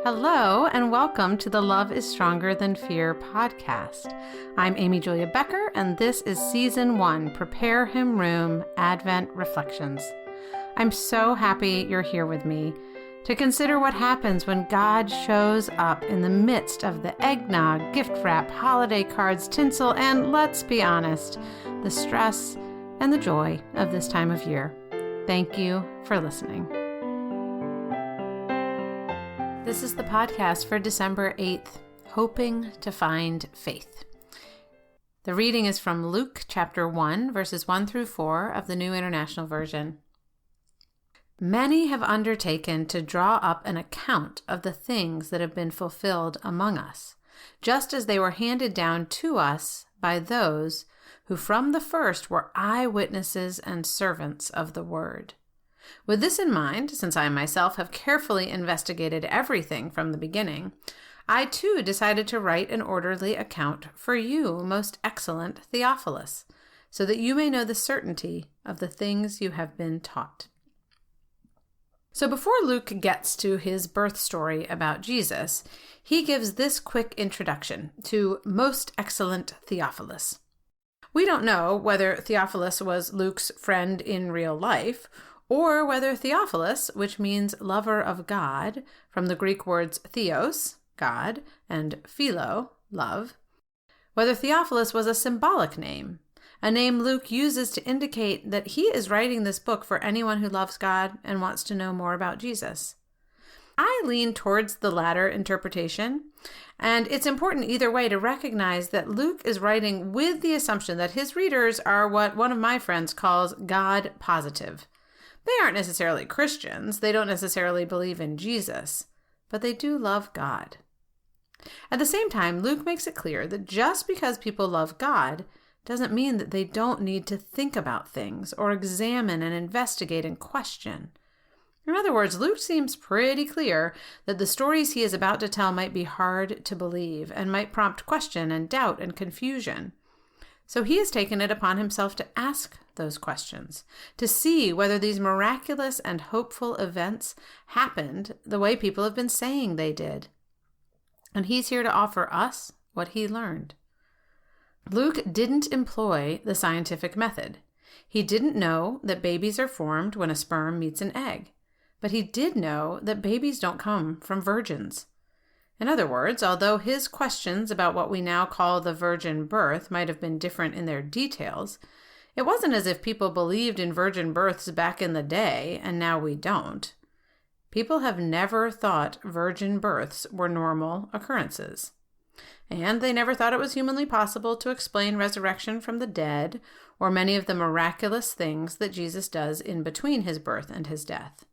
Hello, and welcome to the Love is Stronger Than Fear podcast. I'm Amy Julia Becker, and this is Season 1, Prepare Him Room, Advent Reflections. I'm so happy you're here with me to consider what happens when God shows up in the midst of the eggnog, gift wrap, holiday cards, tinsel, and let's be honest, the stress and the joy of this time of year. Thank you for listening. This is the podcast for December 8th, Hoping to Find Faith. The reading is from Luke chapter 1, verses 1 through 4 of the New International Version. Many have undertaken to draw up an account of the things that have been fulfilled among us, just as they were handed down to us by those who from the first were eyewitnesses and servants of the word. With this in mind, since I myself have carefully investigated everything from the beginning, I too decided to write an orderly account for you, most excellent Theophilus, so that you may know the certainty of the things you have been taught. So before Luke gets to his birth story about Jesus, he gives this quick introduction to most excellent Theophilus. We don't know whether Theophilus was Luke's friend in real life, or whether Theophilus, which means lover of God, from the Greek words theos, God, and philo, love, whether Theophilus was a symbolic name, a name Luke uses to indicate that he is writing this book for anyone who loves God and wants to know more about Jesus. I lean towards the latter interpretation, and it's important either way to recognize that Luke is writing with the assumption that his readers are what one of my friends calls God positive. They aren't necessarily Christians, they don't necessarily believe in Jesus, but they do love God. At the same time, Luke makes it clear that just because people love God doesn't mean that they don't need to think about things or examine and investigate and question. In other words, Luke seems pretty clear that the stories he is about to tell might be hard to believe and might prompt question and doubt and confusion. So he has taken it upon himself to ask those questions, to see whether these miraculous and hopeful events happened the way people have been saying they did. And he's here to offer us what he learned. Luke didn't employ the scientific method. He didn't know that babies are formed when a sperm meets an egg, but he did know that babies don't come from virgins. In other words, although his questions about what we now call the virgin birth might have been different in their details, it wasn't as if people believed in virgin births back in the day and now we don't. People have never thought virgin births were normal occurrences. And they never thought it was humanly possible to explain resurrection from the dead or many of the miraculous things that Jesus does in between his birth and his death.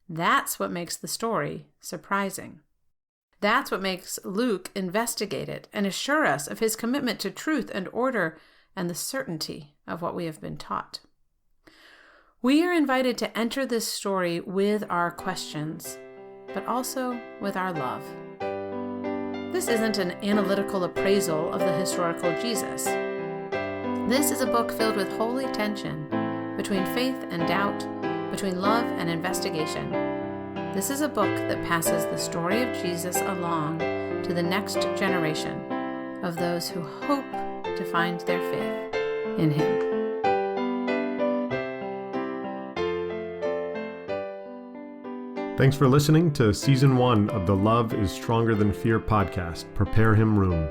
That's what makes the story surprising. That's what makes Luke investigate it and assure us of his commitment to truth and order and the certainty of what we have been taught. We are invited to enter this story with our questions, but also with our love. This isn't an analytical appraisal of the historical Jesus. This is a book filled with holy tension between faith and doubt, between love and investigation. This is a book that passes the story of Jesus along to the next generation of those who hope to find their faith in him. Thanks for listening to Season 1 of the Love is Stronger Than Fear podcast, Prepare Him Room.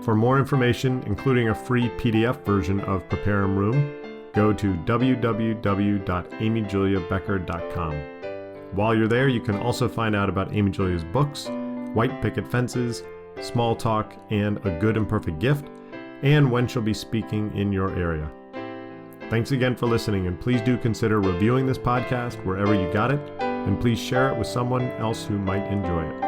For more information, including a free PDF version of Prepare Him Room, go to www.amyjuliabecker.com. While you're there, you can also find out about Amy Julia's books, White Picket Fences, Small Talk, and A Good and Perfect Gift, and when she'll be speaking in your area. Thanks again for listening, and please do consider reviewing this podcast wherever you got it, and please share it with someone else who might enjoy it.